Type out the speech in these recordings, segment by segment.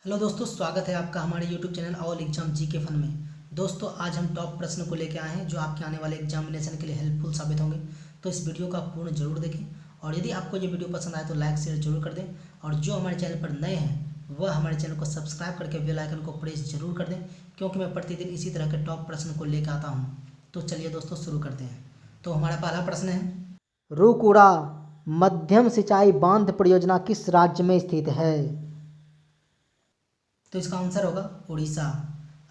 Hello दोस्तों, स्वागत है आपका हमारे YouTube channel all exam GK fun में। दोस्तों, आज हम टॉप प्रश्न को लेकर आए हैं जो आपके आने वाले एग्जामिनेशन के लिए हेल्पफुल साबित होंगे। तो इस वीडियो का पूर्ण जरूर देखें और यदि आपको ये वीडियो पसंद आए तो लाइक शेयर जरूर कर दें। और जो हमारे चैनल पर नए हैं वह हमारे चैनल को सब्सक्राइब करके बेल आइकन को प्रेस जरूर कर दें, क्योंकि मैं प्रतिदिन इसी तरह के टॉप प्रश्न को लेकर आता हूँ। तो चलिए दोस्तों, शुरू करते हैं। तो हमारा पहला प्रश्न है, रुकुड़ा मध्यम सिंचाई बांध परियोजना किस राज्य में स्थित है? तो इसका आंसर होगा उड़ीसा।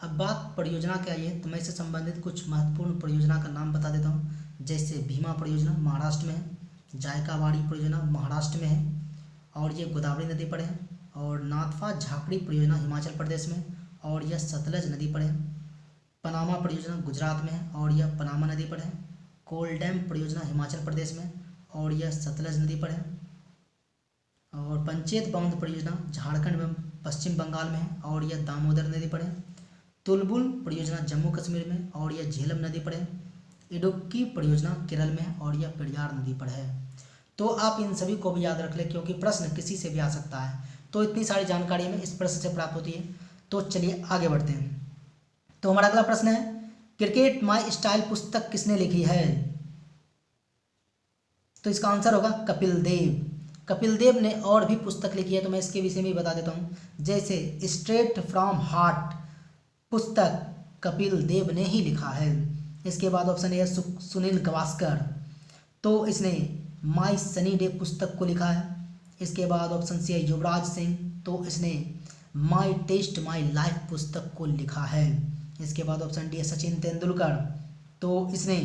अब बात परियोजना की आई है तो मैं इससे संबंधित कुछ महत्वपूर्ण परियोजना का नाम बता देता हूँ। जैसे भीमा परियोजना महाराष्ट्र में है, जायकावाड़ी परियोजना महाराष्ट्र में है और ये गोदावरी नदी पर है, और नाथपा झाकड़ी परियोजना हिमाचल प्रदेश में और यह सतलज नदी पर है। पनामा परियोजना गुजरात में है और यह पनामा नदी पर है। कोलडैम परियोजना हिमाचल प्रदेश में और यह सतलज नदी पर है। और पंचेत बांध परियोजना झारखंड में पश्चिम बंगाल में है और यह दामोदर नदी पर है। तुलबुल परियोजना जम्मू कश्मीर में और यह झेलम नदी पर है। इडुक्की परियोजना केरल में है और यह पेरियार नदी पर है। तो आप इन सभी को भी याद रख लें, क्योंकि प्रश्न किसी से भी आ सकता है। तो इतनी सारी जानकारी हमें इस प्रश्न से प्राप्त होती है। तो चलिए आगे बढ़ते हैं। तो हमारा अगला प्रश्न है, क्रिकेट माई स्टाइल पुस्तक किसने लिखी है? तो इसका आंसर होगा कपिल देव। कपिल देव ने और भी पुस्तक लिखी है, तो मैं इसके विषय में बता देता हूँ। जैसे स्ट्रेट फ्रॉम हार्ट पुस्तक कपिल देव ने ही लिखा है। इसके बाद ऑप्शन ए है सुनील गावस्कर, तो इसने माई सनी डे पुस्तक को लिखा है। इसके बाद ऑप्शन सी है युवराज सिंह, तो इसने माई टेस्ट माई लाइफ पुस्तक को लिखा है। इसके बाद ऑप्शन डी है सचिन तेंदुलकर, तो इसने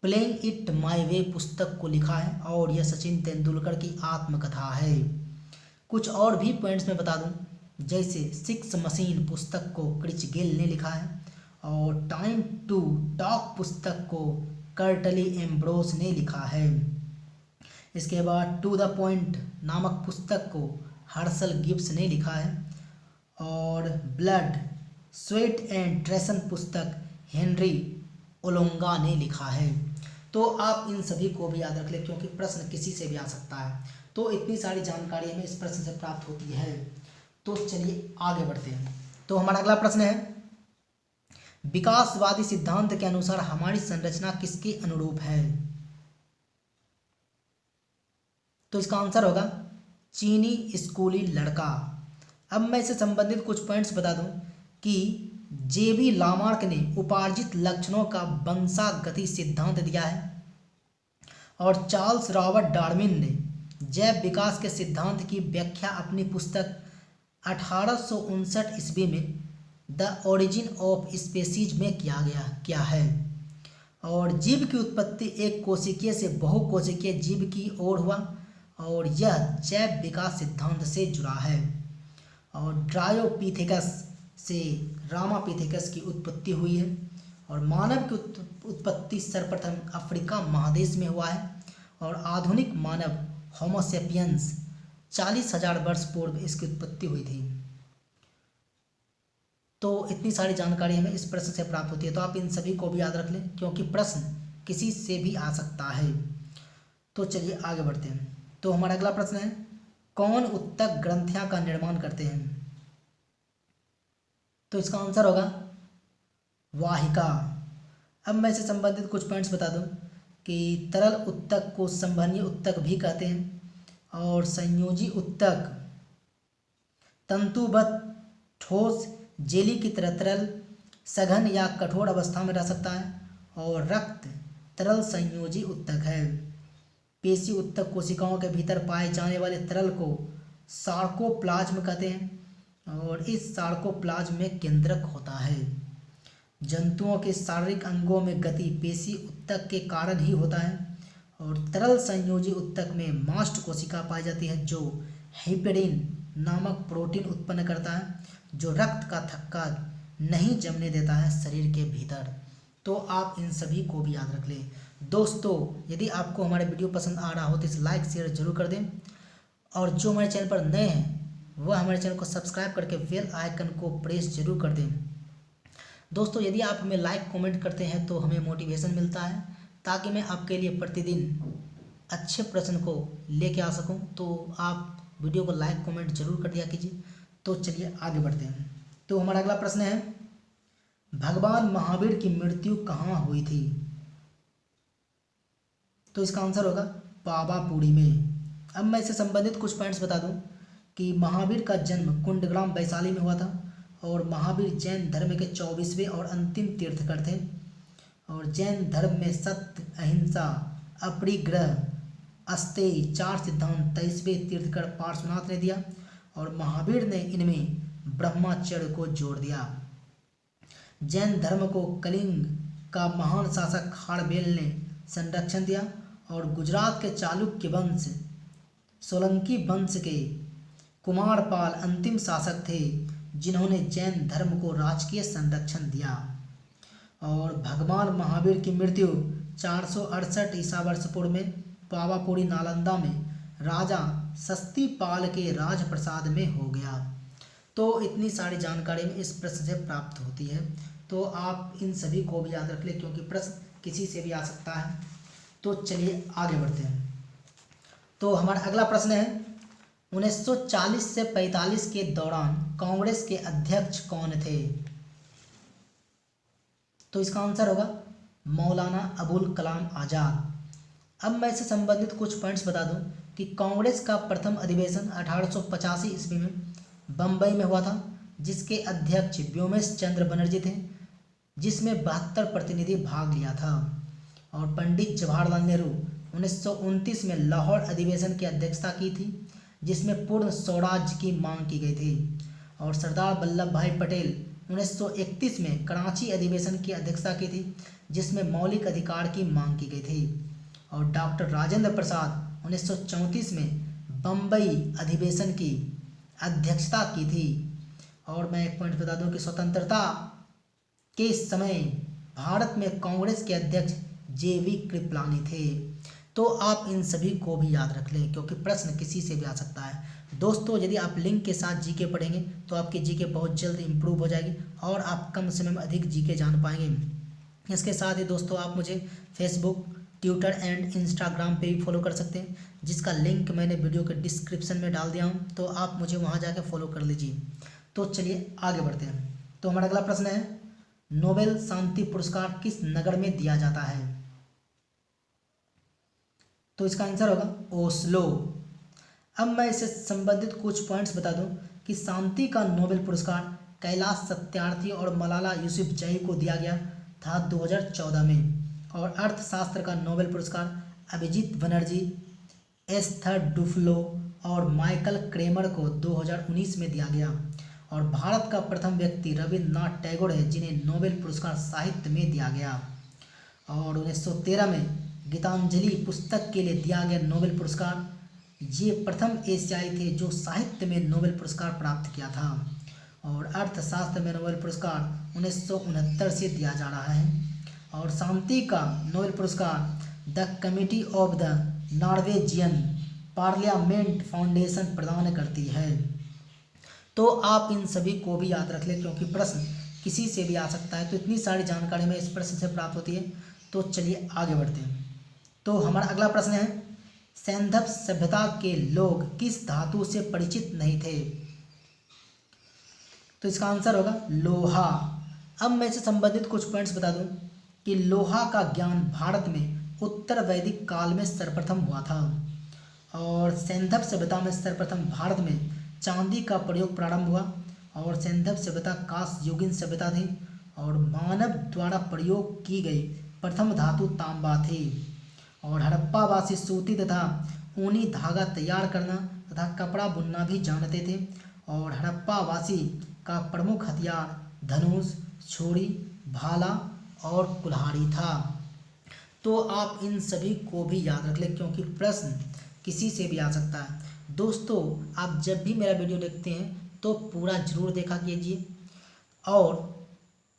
प्लेइंग इट माई वे पुस्तक को लिखा है और यह सचिन तेंदुलकर की आत्मकथा है। कुछ और भी पॉइंट्स में बता दूं, जैसे सिक्स मशीन पुस्तक को क्रिच गेल ने लिखा है और टाइम टू टॉक पुस्तक को कर्टली एम्ब्रोस ने लिखा है। इसके बाद टू द पॉइंट नामक पुस्तक को हर्सल गिब्स ने लिखा है और ब्लड स्वेट एंड ट्रेसन पुस्तक हेनरी ओलोंगा ने लिखा है। तो आप इन सभी को भी याद रख लें, क्योंकि प्रश्न किसी से भी आ सकता है। तो इतनी सारी जानकारी हमें इस प्रश्न से प्राप्त होती है। तो चलिए आगे बढ़ते हैं। तो हमारा अगला प्रश्न है, विकासवादी सिद्धांत के अनुसार हमारी संरचना किसके अनुरूप है? तो इसका आंसर होगा चीनी स्कूली लड़का। अब मैं इससे संबंधित कुछ पॉइंट्स बता दूं कि जेबी लामार्क ने उपार्जित लक्षणों का वंशागति सिद्धांत दिया है और चार्ल्स रॉबर्ट डार्विन ने जैव विकास के सिद्धांत की व्याख्या अपनी पुस्तक 1859 ईस्वी में द ओरिजिन ऑफ स्पेसीज में किया है। और जीव की उत्पत्ति एक कोशिकीय से बहुकोशिकीय जीव की ओर हुआ और यह जैव विकास सिद्धांत से जुड़ा है। और ड्रायोपीथेकस से रामापीथेकस की उत्पत्ति हुई है और मानव की उत्पत्ति सर्वप्रथम अफ्रीका महादेश में हुआ है और आधुनिक मानव होमोसेपियंस 40,000 वर्ष पूर्व इसकी उत्पत्ति हुई थी। तो इतनी सारी जानकारी हमें इस प्रश्न से प्राप्त होती है। तो आप इन सभी को भी याद रख लें, क्योंकि प्रश्न किसी से भी आ सकता है। तो चलिए आगे बढ़ते हैं। तो हमारा अगला प्रश्न है, कौन उत्तक ग्रंथियां का निर्माण करते हैं? तो इसका आंसर होगा वाहिका। अब मैं इससे संबंधित कुछ पॉइंट्स बता दूं कि तरल उत्तक को संवहनीय उत्तक भी कहते हैं और संयोजी उत्तक तंतुबद्ध ठोस जेली की तरह तरल सघन या कठोर अवस्था में रह सकता है और रक्त तरल संयोजी उत्तक है। पेशी उत्तक कोशिकाओं के भीतर पाए जाने वाले तरल को सार्कोप्लाज्म कहते हैं और इस सार्कोप्लाज्म में केंद्रक होता है। जंतुओं के शारीरिक अंगों में गति पेशी उत्तक के कारण ही होता है और तरल संयोजी उत्तक में मास्ट कोशिका पाई जाती है जो हेपेरिन नामक प्रोटीन उत्पन्न करता है, जो रक्त का थक्का नहीं जमने देता है शरीर के भीतर। तो आप इन सभी को भी याद रख लें। दोस्तों, यदि आपको हमारे वीडियो पसंद आ रहा हो तो इसे लाइक शेयर जरूर कर दें और जो हमारे चैनल पर नए हैं वह हमारे चैनल को सब्सक्राइब करके बेल आइकन को प्रेस जरूर कर दें। दोस्तों, यदि आप हमें लाइक कमेंट करते हैं तो हमें मोटिवेशन मिलता है, ताकि मैं आपके लिए प्रतिदिन अच्छे प्रश्न को लेके आ सकूं। तो आप वीडियो को लाइक कमेंट जरूर कर दिया कीजिए। तो चलिए आगे बढ़ते हैं। तो हमारा अगला प्रश्न है, भगवान महावीर की मृत्यु कहाँ हुई थी? तो इसका आंसर होगा पावापुरी में। अब मैं इससे संबंधित कुछ पॉइंट्स बता दूं कि महावीर का जन्म कुंडग्राम वैशाली में हुआ था और महावीर जैन धर्म के 24वें और अंतिम तीर्थकर थे। और जैन धर्म में सत्य, अहिंसा, अपरिग्रह, अस्तेय 4 सिद्धांत 23वें तीर्थकर पार्श्वनाथ ने दिया और महावीर ने इनमें ब्रह्मचर्य को जोड़ दिया। जैन धर्म को कलिंग का महान शासक खारवेल ने संरक्षण दिया और गुजरात के चालुक्य वंश, सोलंकी वंश के कुमारपाल अंतिम शासक थे जिन्होंने जैन धर्म को राजकीय संरक्षण दिया। और भगवान महावीर की मृत्यु 468 ईसा वर्ष पूर्व में पावापुरी नालंदा में राजा सस्तीपाल के राजप्रसाद में हो गया। तो इतनी सारी जानकारी में इस प्रश्न से प्राप्त होती है। तो आप इन सभी को भी याद रख लें क्योंकि प्रश्न किसी से भी आ सकता है। तो चलिए आगे बढ़ते हैं। तो हमारा अगला प्रश्न है, 1940 से 45 के दौरान कांग्रेस के अध्यक्ष कौन थे? तो इसका आंसर होगा मौलाना अबुल कलाम आज़ाद। अब मैं इससे संबंधित कुछ पॉइंट्स बता दूं कि कांग्रेस का प्रथम अधिवेशन 1885 ईस्वी में बम्बई में हुआ था जिसके अध्यक्ष व्योमेश चंद्र बनर्जी थे, जिसमें 72 प्रतिनिधि भाग लिया था। और पंडित जवाहरलाल नेहरू 1929 में लाहौर अधिवेशन की अध्यक्षता की थी जिसमें पूर्ण स्वराज्य की मांग की गई थी। और सरदार वल्लभ भाई पटेल 1931 में कराची अधिवेशन की अध्यक्षता की थी जिसमें मौलिक अधिकार की मांग की गई थी। और डॉक्टर राजेंद्र प्रसाद 1934 में बम्बई अधिवेशन की अध्यक्षता की थी। और मैं एक पॉइंट बता दूं कि स्वतंत्रता के समय भारत में कांग्रेस के अध्यक्ष जेवी कृपलानी थे। तो आप इन सभी को भी याद रख लें क्योंकि प्रश्न किसी से भी आ सकता है। दोस्तों, यदि आप लिंक के साथ जीके पढ़ेंगे तो आपकी जीके बहुत जल्द इंप्रूव हो जाएगी और आप कम समय में अधिक जीके जान पाएंगे। इसके साथ ही दोस्तों आप मुझे फेसबुक, ट्विटर एंड इंस्टाग्राम पे भी फॉलो कर सकते हैं जिसका लिंक मैंने वीडियो के डिस्क्रिप्शन में डाल दिया हूँ, तो आप मुझे वहाँ जाकर फॉलो कर लीजिए। तो चलिए आगे बढ़ते हैं। तो हमारा अगला प्रश्न है, नोबेल शांति पुरस्कार किस नगर में दिया जाता है? तो इसका आंसर होगा ओस्लो। अब मैं इससे संबंधित कुछ पॉइंट्स बता दूं कि शांति का नोबेल पुरस्कार कैलाश सत्यार्थी और मलाला यूसुफजई को दिया गया था 2014 में। और अर्थशास्त्र का नोबेल पुरस्कार अभिजीत बनर्जी, एस्थर डुफ्लो और माइकल क्रेमर को 2019 में दिया गया। और भारत का प्रथम व्यक्ति रविन्द्रनाथ टैगोर है जिन्हें नोबेल पुरस्कार साहित्य में दिया गया। और 1913 में गीतांजलि पुस्तक के लिए दिया गया नोबेल पुरस्कार, ये प्रथम एशियाई थे जो साहित्य में नोबेल पुरस्कार प्राप्त किया था। और अर्थशास्त्र में नोबेल पुरस्कार 1969 से दिया जा रहा है। और शांति का नोबेल पुरस्कार the committee of the Norwegian parliament foundation प्रदान करती है। तो आप इन सभी को भी याद रख लें क्योंकि प्रश्न किसी से भी आ सकता है। तो इतनी सारी जानकारी में इस प्रश्न से प्राप्त होती है। तो चलिए आगे बढ़ते हैं। तो हमारा अगला प्रश्न है, सैंधव सभ्यता के लोग किस धातु से परिचित नहीं थे? तो इसका आंसर होगा लोहा। अब मैं इससे संबंधित कुछ पॉइंट्स बता दूं कि लोहा का ज्ञान भारत में उत्तर वैदिक काल में सर्वप्रथम हुआ था। और सैंधव सभ्यता में सर्वप्रथम भारत में चांदी का प्रयोग प्रारंभ हुआ। और सैंधव सभ्यता कांस्य युगीन सभ्यता थी और मानव द्वारा प्रयोग की गई प्रथम धातु तांबा थी। और हड़प्पावासी सूती तथा ऊनी धागा तैयार करना तथा कपड़ा बुनना भी जानते थे। और हड़प्पावासी का प्रमुख हथियार धनुष, छुरी, भाला और कुल्हाड़ी था। तो आप इन सभी को भी याद रख लें क्योंकि प्रश्न किसी से भी आ सकता है। दोस्तों, आप जब भी मेरा वीडियो देखते हैं तो पूरा जरूर देखा कीजिए और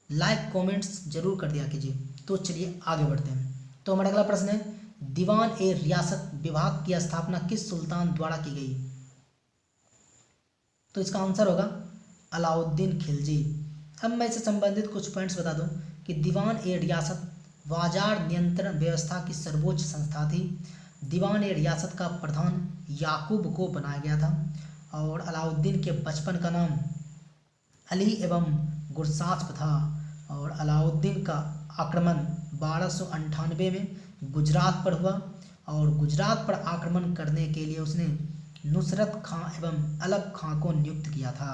लाइक कमेंट्स जरूर कर दिया कीजिए। तो चलिए आगे बढ़ते हैं। तो हमारा अगला प्रश्न है, दीवान ए रियासत विभाग की स्थापना किस सुल्तान द्वारा की गई? तो इसका आंसर होगा अलाउद्दीन खिलजी। अब मैं इससे संबंधित कुछ पॉइंट्स बता दूं कि दीवान ए रियासत बाजार नियंत्रण व्यवस्था की सर्वोच्च संस्था थी। दीवान ए रियासत का प्रधान याकूब को बनाया गया था। और अलाउद्दीन के बचपन का नाम अली एवं गुरसास्प था। और अलाउद्दीन का आक्रमण 1298 में गुजरात पर हुआ और गुजरात पर आक्रमण करने के लिए उसने नुसरत खां एवं अलग खां को नियुक्त किया था।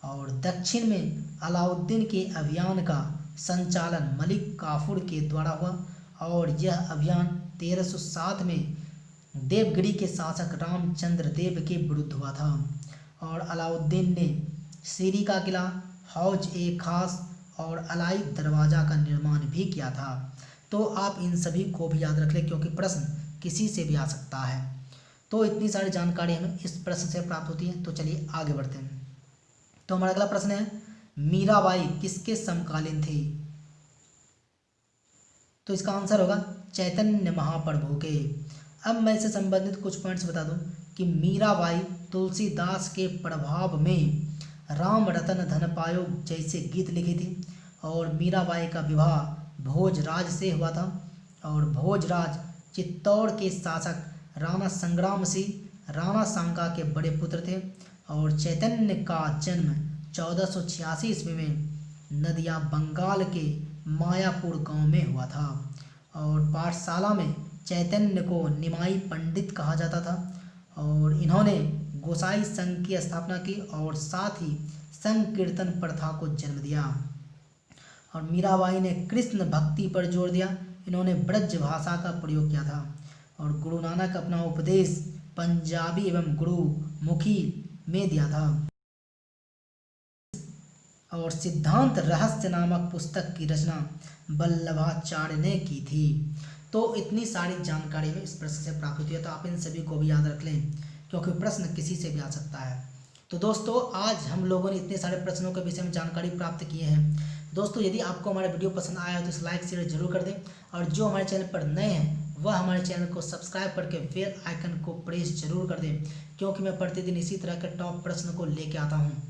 और दक्षिण में अलाउद्दीन के अभियान का संचालन मलिक काफूर के द्वारा हुआ और यह अभियान 1307 में देवगिरी के शासक रामचंद्र देव के विरुद्ध हुआ था। और अलाउद्दीन ने सीरी का किला, हौज ए खास और अलाई दरवाज़ा का निर्माण भी किया था। तो आप इन सभी को भी याद रख लें क्योंकि प्रश्न किसी से भी आ सकता है। तो इतनी सारी जानकारी हमें इस प्रश्न से प्राप्त होती है। तो चलिए आगे बढ़ते हैं। तो हमारा अगला प्रश्न है, मीराबाई किसके समकालीन थी? तो इसका आंसर होगा चैतन्य महाप्रभु के। अब मैं इससे संबंधित कुछ पॉइंट्स बता दूं कि मीराबाई तुलसीदास के प्रभाव में राम रतन धन पायो जैसे गीत लिखी थी। और मीराबाई का विवाह भोजराज से हुआ था और भोजराज चित्तौड़ के शासक राणा संग्राम सिंह राणा सांगा के बड़े पुत्र थे। और चैतन्य का जन्म 1486 ईस्वी में नदिया बंगाल के मायापुर गांव में हुआ था। और पाठशाला में चैतन्य को निमाई पंडित कहा जाता था और इन्होंने गोसाई संघ की स्थापना की और साथ ही संकीर्तन प्रथा को जन्म दिया। और मीराबाई ने कृष्ण भक्ति पर जोर दिया। इन्होंने ब्रज भाषा का प्रयोग किया था और गुरु नानक अपना उपदेश पंजाबी एवं गुरुमुखी में दिया था। और सिद्धांत रहस्य नामक पुस्तक की रचना वल्लभाचार्य ने की थी। तो इतनी सारी जानकारी में इस प्रश्न से प्राप्त होती है। तो आप इन सभी को भी याद रख लें क्योंकि प्रश्न किसी से भी आ सकता है। तो दोस्तों आज हम लोगों ने इतने सारे प्रश्नों के विषय में जानकारी प्राप्त किए हैं। दोस्तों यदि आपको हमारा वीडियो पसंद आया हो तो इस लाइक शेयर जरूर कर दें और जो हमारे चैनल पर नए हैं वह हमारे चैनल को सब्सक्राइब करके बेल आइकन को प्रेस जरूर कर दें क्योंकि मैं प्रतिदिन इसी तरह के टॉप प्रश्न को लेके आता हूँ।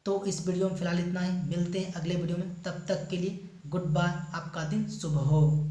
तो इस वीडियो में फिलहाल इतना ही, मिलते हैं अगले वीडियो में। तब तक के लिए गुड बाय, आपका दिन शुभ हो।